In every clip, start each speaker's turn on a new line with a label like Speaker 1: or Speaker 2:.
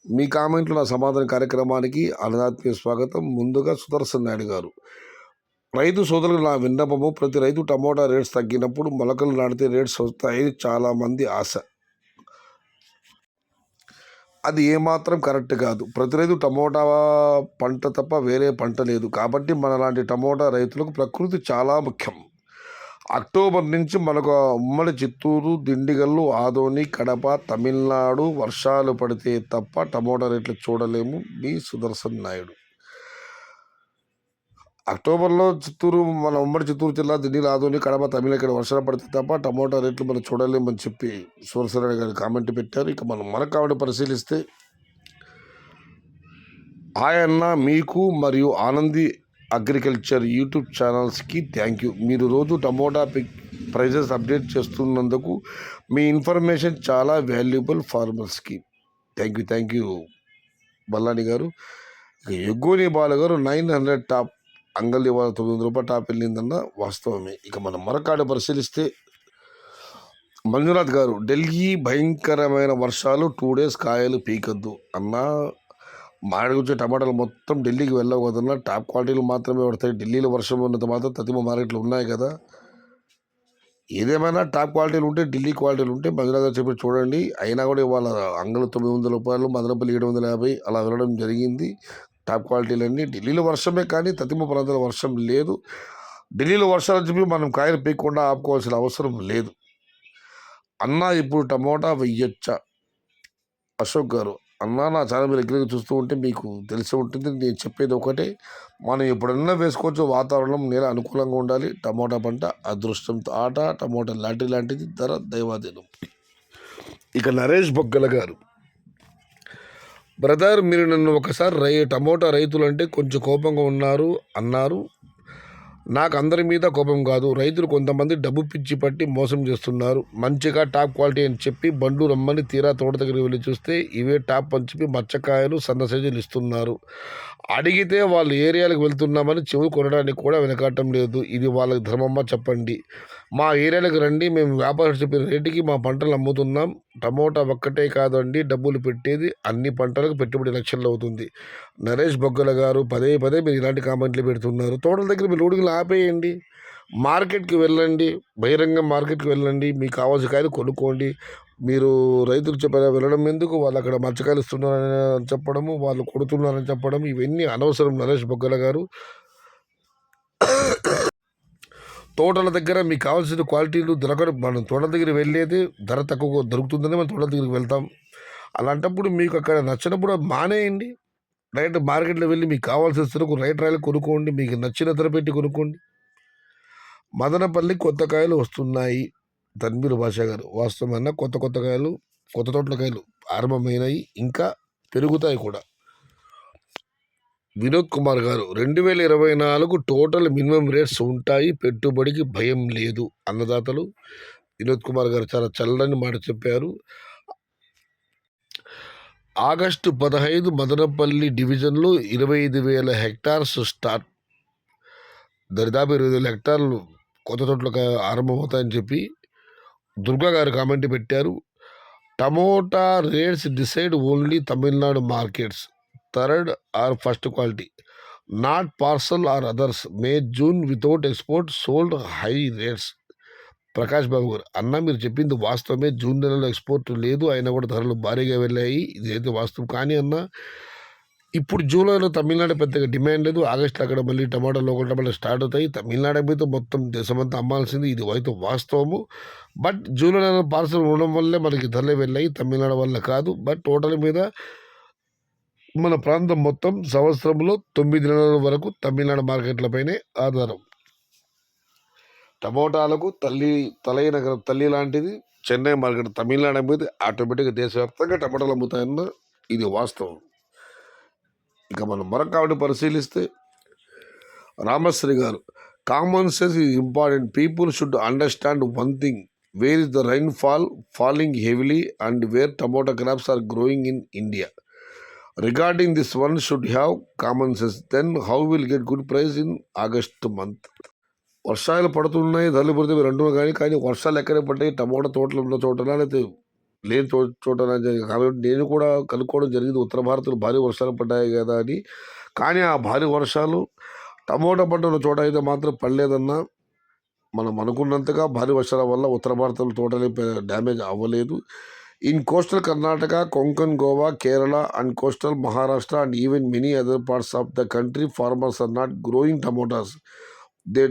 Speaker 1: మీ కామెంట్లు నా సమాధాన కార్యక్రమానికి అన్నదాత్మీయ స్వాగతం. ముందుగా సుదర్శన్ నాయుడు గారు, రైతు సోదరులకు నా విన్నపము, ప్రతి రైతు టమోటా రేట్స్ తగ్గినప్పుడు మొలకలు నాటితే రేట్స్ వస్తాయి చాలా మంది ఆశ. అది ఏమాత్రం కరెక్ట్ కాదు. ప్రతి రైతు టమోటా పంట తప్ప వేరే పంట లేదు. కాబట్టి మనలాంటి టమోటా రైతులకు ప్రకృతి చాలా ముఖ్యం. అక్టోబర్ నుంచి మనకు ఉమ్మడి చిత్తూరు, దిండిగల్లు, ఆదోని, కడప, తమిళనాడు వర్షాలు పడితే తప్ప టమోటా రేట్లు చూడలేము. మీ సుదర్శన్ నాయుడు. అక్టోబర్లో చిత్తూరు, మన ఉమ్మడి చిత్తూరు జిల్లా, దిండిగల్, ఆదోని, కడప, తమిళనాడు వర్షాలు పడితే తప్ప టమోటా రేట్లు మనం చూడలేమని చెప్పి సుదర్శన్ నాయుడు గారు కామెంట్ పెట్టారు. ఇక మనం కామెంట్ పరిశీలిస్తే, ఆయన్న మీకు మరియు ఆనంది అగ్రికల్చర్ యూట్యూబ్ ఛానల్స్కి థ్యాంక్ యూ. మీరు రోజు టమోటా ప్రైజెస్ అప్డేట్ చేస్తున్నందుకు మీ ఇన్ఫర్మేషన్ చాలా వాల్యుబుల్ ఫార్మర్స్కి. Thank you Ballani garu. ఇక ఎగ్గోని బాలగారు 900 టాప్ అంగల్ ఇవాళ 900 రూపాయలు టాప్ వెళ్ళిందన్న వాస్తవమే. ఇక మనం మరొకాడ పరిశీలిస్తే, మంజునాథ్ గారు, ఢిల్లీ భయంకరమైన వర్షాలు 2 days కాయలు పీకద్దు అన్నా. మామిడి వచ్చే టమాటాలు మొత్తం ఢిల్లీకి వెళ్ళవు కదన్నా, టాప్ క్వాలిటీలు మాత్రమే పడతాయి. ఢిల్లీలో వర్షం ఉన్నంత మాత్రం తదిమ మార్కెట్లు ఉన్నాయి కదా. ఏదేమైనా టాప్ క్వాలిటీలు ఉంటే, ఢిల్లీ క్వాలిటీలు ఉంటే మంజునాథ్ చెప్పి చూడండి. అయినా కూడా ఇవాళ అంగలు 900 రూపాయలు, మదనపల్లి 750 అలా వెళ్ళడం జరిగింది. టాప్ క్వాలిటీలన్నీ ఢిల్లీలో వర్షమే, కానీ తదిమ ప్రాంతాల వర్షం లేదు. ఢిల్లీలో వర్షాలు చెప్పి మనం కాయలు పీక్కుండా ఆపుకోవాల్సిన అవసరం లేదు. అన్నా ఇప్పుడు టమోటా వెయ్యొచ్చా? అశోక్ గారు, అన్నా నా ఛానల్ మీరు రెగ్యులర్గా చూస్తూ ఉంటే మీకు తెలిసి ఉంటుంది. నేను చెప్పేది ఒకటే, మనం ఎప్పుడన్నా వేసుకోవచ్చు. వాతావరణం నేల అనుకూలంగా ఉండాలి. టమోటా పంట అదృష్టంతో ఆట, టమోటా లాంటి లాంటిది, ధర దైవాధీనం. ఇక నరేష్ బొగ్గల గారు, బ్రదర్ మీరు నన్ను ఒకసారి టమోటా రైతులు అంటే కొంచెం కోపంగా ఉన్నారు అన్నారు. నాకు అందరి మీద కోపం కాదు. రైతులు కొంతమంది డబ్బు పిచ్చి పట్టి మోసం చేస్తున్నారు. మంచిగా టాప్ క్వాలిటీ అని చెప్పి బండ్లు రమ్మని తీరా తోట దగ్గరికి వెళ్ళి చూస్తే ఇవే టాప్ అని చెప్పి మచ్చకాయలు, సన్న సైజులు ఇస్తున్నారు. అడిగితే వాళ్ళు ఏరియాలకు వెళ్తున్నామని చెవులు కొనడానికి కూడా వెనకాటం లేదు. ఇది వాళ్ళకి ధర్మమ్మా చెప్పండి. మా ఏరియాలకు రండి, మేము వ్యాపారం చెప్పిన రేటుకి మా పంటలు అమ్ముతున్నాం. టమోటా ఒక్కటే కాదండి డబ్బులు పెట్టేది, అన్ని పంటలకు పెట్టుబడి లక్షల్లో అవుతుంది. నరేష్ బొగ్గల గారు, పదే మీరు ఇలాంటి కామెంట్లు పెడుతున్నారు. తోటల దగ్గర మీరు లోడుగులు ఆపేయండి, మార్కెట్కి వెళ్ళండి, బహిరంగ మార్కెట్కి వెళ్ళండి, మీకు కావాల్సిన కాయలు కొనుక్కోండి. మీరు రైతులు చెప్పారు వెళ్ళడం ఎందుకు? వాళ్ళు అక్కడ మచ్చకాయలు ఇస్తున్నారని చెప్పడము, వాళ్ళు కొడుతున్నారని చెప్పడం, ఇవన్నీ అనవసరం. నరేష్ బొగ్గల గారు, తోటల దగ్గర మీకు కావాల్సిన క్వాలిటీలు దొరకడం, మనం తోటల దగ్గర వెళ్ళేది ధర తక్కువ దొరుకుతుందని మనం తోటల దగ్గరికి వెళ్తాం. అలాంటప్పుడు మీకు అక్కడ నచ్చినప్పుడు మానేయండి. రైట్ మార్కెట్లో వెళ్ళి మీకు కావాల్సిన సరుకు రైట్ రాయలు కొనుక్కోండి, మీకు నచ్చిన ధర పెట్టి కొనుక్కోండి. మదనపల్లి కొత్త కాయలు వస్తున్నాయి. తన్వీర్ భాష గారు, వాస్తవమైన కొత్త కాయలు, కొత్త తోటల కాయలు ఆరంభమైనాయి, ఇంకా పెరుగుతాయి కూడా. వినోద్ కుమార్ గారు, 2024 టోటల్ మినిమం రేట్స్ ఉంటాయి, పెట్టుబడికి భయం లేదు. అన్నదాతలు వినోద్ కుమార్ గారు చాలా చల్లని మాట చెప్పారు. ఆగస్టు 15 మదనపల్లి డివిజన్లో 25,000 హెక్టార్స్ స్టార్ట్, దరిదాపు 20,000 హెక్టార్లు కొత్త తోటలకు ఆరంభమవుతాయని చెప్పి దుర్గా గారు కామెంట్ పెట్టారు. Tomato rates decide only Tamil Nadu markets, third or first quality, not parcel or others. May June without export sold high rates. Prakash Babu garu, అన్న మీరు చెప్పింది వాస్తవమే. జూన్ నెలలో ఎక్స్పోర్ట్ లేదు, అయినా కూడా ధరలు భారీగా వెళ్ళాయి. ఇదైతే వాస్తవం. కానీ అన్న ఇప్పుడు జూలైలో తమిళనాడు పెద్దగా డిమాండ్ లేదు. ఆగస్టులో అక్కడ మళ్ళీ టమాటా లోకల్ టమాటా స్టార్ట్ అవుతాయి. తమిళనాడు మీద మొత్తం దేశమంతా అమ్మాల్సింది, ఇది అయితే వాస్తవము. బట్ జూలైలో పార్సల్ ఉండడం వల్లే మనకి ధరలు వెళ్ళాయి, తమిళనాడు వల్ల కాదు. బట్ టోటల్ మీద మన ప్రాంతం మొత్తం సంవత్సరంలో 9 నెలల వరకు తమిళనాడు మార్కెట్లపైనే ఆధారం. టమోటాలకు తల్లి లాంటిది చెన్నై మార్కెట్. తమిళనాడు మీద ఆటోమేటిక్గా దేశవ్యాప్తంగా టమాటాలు అమ్ముతాయన్న ఇది వాస్తవం. ఇక మనం మరొక పరిశీలిస్తే, రామశ్రీ గారు, common sense is important. People should understand one thing, where is the rain falling heavily and where tomato crops are growing in India. Regarding this one should have common sense, then how will get good price in August month. వర్షాలు పడుతున్నాయి, ధరలు పడితే మీరు అంటున్నారు, కానీ వర్షాలు ఎక్కడ పడ్డాయి? టమోటా తోటలు ఉన్న చోటనా, లేకపోతే లేని చోట జరిగింది కాబట్టి నేను కూడా కనుక్కోవడం జరిగింది ఉత్తర భారత్లో భారీ వర్షాలు పడ్డాయి కదా అని. కానీ ఆ భారీ వర్షాలు టమోటా పంట ఉన్న చోట అయితే మాత్రం పడలేదన్నా. మనం అనుకున్నంతగా భారీ వర్షాల వల్ల ఉత్తర భారతంలో తోటలే డ్యామేజ్ అవ్వలేదు. In coastal Karnataka, Konkan, Goa, Kerala and coastal Maharashtra and even many other parts of the country farmers are not growing tomatoes. They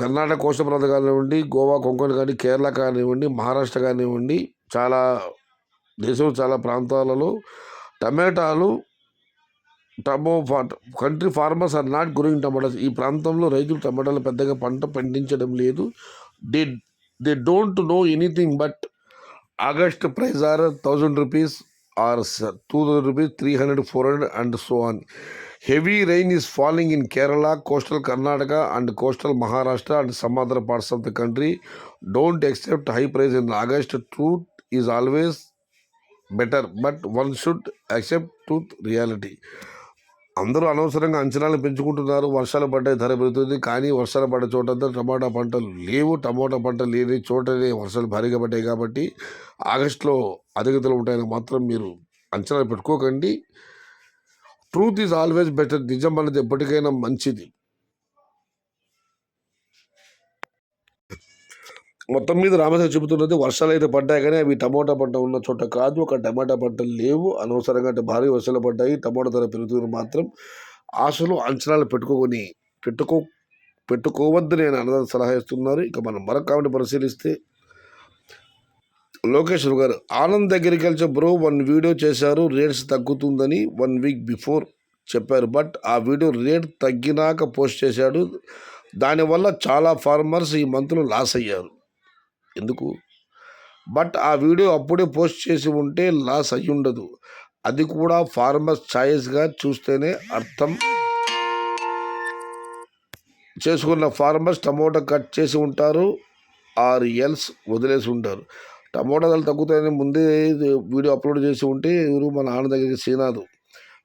Speaker 1: Karnataka coastal ప్రాంతం కానివ్వండి, గోవా, కొంకణ్ కానీ, కేరళ కానివ్వండి, మహారాష్ట్ర కానివ్వండి, చాలా దేశం చాలా ప్రాంతాలలో టమాటాలు country farmers are not growing tomatoes. ఈ ప్రాంతంలో రైతులు టమాటాలు పెద్దగా పంట పండించడం లేదు. They they don't know anything but August price are 1000 rupees are 2000 rupees, 300, 400 and so on. Heavy rain is falling in Kerala, coastal Karnataka and coastal Maharashtra and some other parts of the country. Don't accept high price in August. Truth is always better, but one should accept truth, reality. అందరూ అనవసరంగా అంచనాలు పెంచుకుంటున్నారు. వర్షాలు పడ్డాయి, ధర పెరుగుతుంది. కానీ వర్షాలు పడ్డ చోటంతా టమాటా పంటలు లేవు. టమాటా పంట లేని చోటనే వర్షాలు భారీగా పడ్డాయి కాబట్టి ఆగస్టులో అధికతలు ఉంటాయని మాత్రం మీరు అంచనాలు పెట్టుకోకండి. Truth is always better. నిజం అనేది ఎప్పటికైనా మంచిది. మొత్తం మీద రామేశ్వరం చెబుతున్నది వర్షాలు అయితే పడ్డాయి కానీ అవి టమోటా పంట ఉన్న చోట కాదు. ఒక టమాటా పంటలు లేవు. అనవసరంగా అంటే భారీ వర్షాలు పడ్డాయి. టమోటా ధర పెరుగుతుంది మాత్రం ఆశలు అంచనాలు పెట్టుకోవద్దని నేను అన్నదాన్ని సలహా ఇస్తున్నారు. ఇక మనం మరొక కామెంట్ పరిశీలిస్తే లోకేశ్వర్ గారు, ఆనంద్ అగ్రికల్చర్ బ్రో 1 వీడియో చేశారు రేట్స్ తగ్గుతుందని 1 వీక్ బిఫోర్ చెప్పారు. బట్ ఆ వీడియో రేట్ తగ్గినాక పోస్ట్ చేశాడు. దానివల్ల చాలా ఫార్మర్స్ ఈ మంత్లో లాస్ అయ్యారు. ఎందుకు? బట్ ఆ వీడియో అప్పుడే పోస్ట్ చేసి ఉంటే లాస్ అయ్యి ఉండదు. అది కూడా ఫార్మర్స్ ఛాయిస్గా చూస్తేనే అర్థం చేసుకున్న ఫార్మర్స్ టమోటా కట్ చేసి ఉంటారు ఆర్ ఎల్స్ వదిలేసి ఉంటారు. టమోటా ధరలు తగ్గుతాయని ముందే వీడియో అప్లోడ్ చేసి ఉంటే ఎవరు మన ఆనంద్ దగ్గరికి శ్రీనాథ్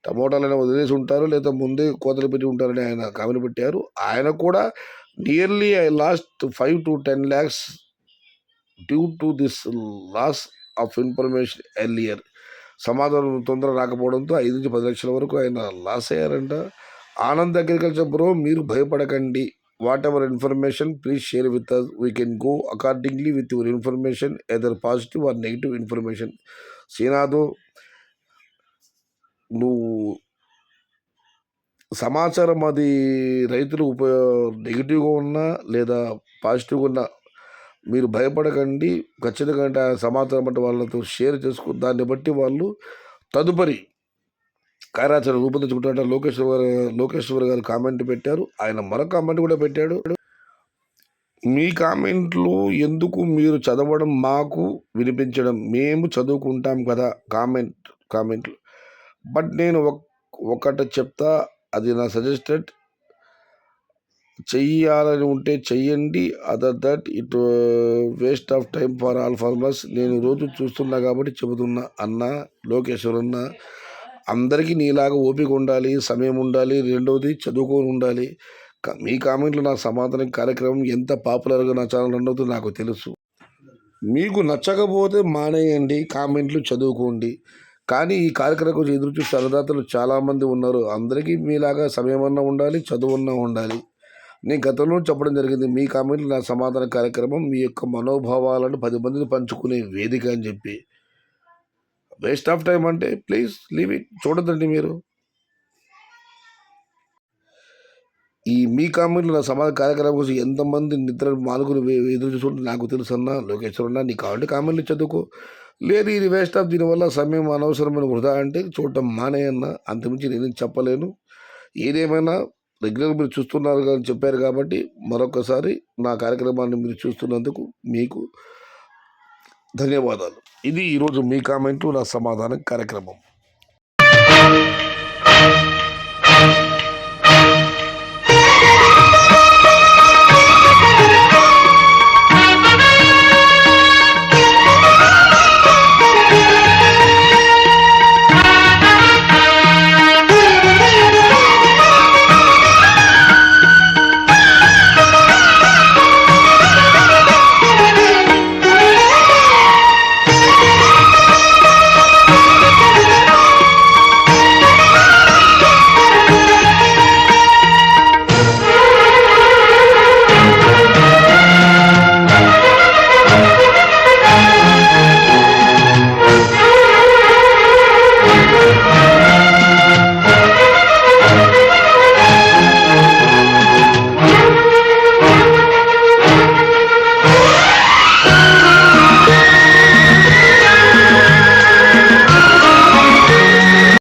Speaker 1: టమోటాలైనా వదిలేసి ఉంటారు లేదా ముందే కోతలు పెట్టి ఉంటారని ఆయన కామెంట్ పెట్టారు. ఆయన కూడా nearly I lost 5 to 10 lakhs due to this loss of information earlier. సమాధానం తొందర రాకపోవడంతో 5 నుంచి 10 లక్షల వరకు ఆయన లాస్ అయ్యారంట. ఆనంద్ అగ్రికల్చర్ బ్రో, మీరు భయపడకండి. Whatever information please share with us. We can go accordingly with your information, either positive or negative information. Srinath, నువ్వు సమాచారం అది రైతులు నెగిటివ్గా ఉన్నా లేదా పాజిటివ్గా ఉన్నా మీరు భయపడకండి. ఖచ్చితంగా అంటే ఆ సమాచారం బట్టి వాళ్ళతో షేర్ చేసుకో. దాన్ని బట్టి వాళ్ళు తదుపరి కార్యాచరణ రూపొందించుకుంటారంటే లోకేశ్వర్ గారు కామెంట్ పెట్టారు. ఆయన మరొక కామెంట్ కూడా పెట్టాడు. మీ కామెంట్లు ఎందుకు మీరు చదవడం, మాకు వినిపించడం, మేము చదువుకుంటాం కదా కామెంట్లు. బట్ నేను ఒకటి చెప్తా, అది నా సజెస్టెడ్. చెయ్యాలని ఉంటే చెయ్యండి. Other that it waste of time for all farmers. నేను రోజు చూస్తున్నా కాబట్టి చెబుతున్నా అన్న లోకేశ్వర్ అన్న. అందరికీ నీలాగా ఓపిక ఉండాలి, సమయం ఉండాలి, రెండవది చదువుకొని ఉండాలి. మీ కామెంట్లు నా సమాధానం కార్యక్రమం ఎంత పాపులర్గా నా ఛానల్ రన్ అవుతుందో నాకు తెలుసు. మీకు నచ్చకపోతే మానేయండి, కామెంట్లు చదువుకోండి. కానీ ఈ కార్యక్రమం కోసం ఎదురు చూసే అన్నదాతలు చాలామంది ఉన్నారు. అందరికీ మీలాగా సమయం అన్నా ఉండాలి, చదువున్నా ఉండాలి. నేను గతంలో చెప్పడం జరిగింది, మీ కామెంట్లు నా సమాధాన కార్యక్రమం మీ యొక్క మనోభావాలను 10 మందిని పంచుకునే వేదిక అని చెప్పి. వేస్ట్ ఆఫ్ టైం అంటే ప్లీజ్ లీవ్ ఇట్. చూడదండి మీరు. ఈ మీ కామెంట్లు నా సమాధాన కార్యక్రమం కోసం ఎంతమంది నిద్ర మానుకుని ఎదురు చూసుకుంటే నాకు తెలుసు అన్న లోకేశ్వర్ అన్న. నీ కావాలంటే కామెంట్లు చదువుకో, లేదు ఇది వేస్ట్ ఆఫ్, దీనివల్ల సమయం అనవసరమైన వృధా అంటే చూడటం మానేయన్న. అంతమించి నేను చెప్పలేను. ఏదేమైనా రెగ్యులర్ మీరు చూస్తున్నారు అని చెప్పారు కాబట్టి మరొకసారి నా కార్యక్రమాన్ని మీరు చూస్తున్నందుకు మీకు ధన్యవాదాలు. ఇది ఈరోజు మీ కామెంటు నా సమాధానం కార్యక్రమం.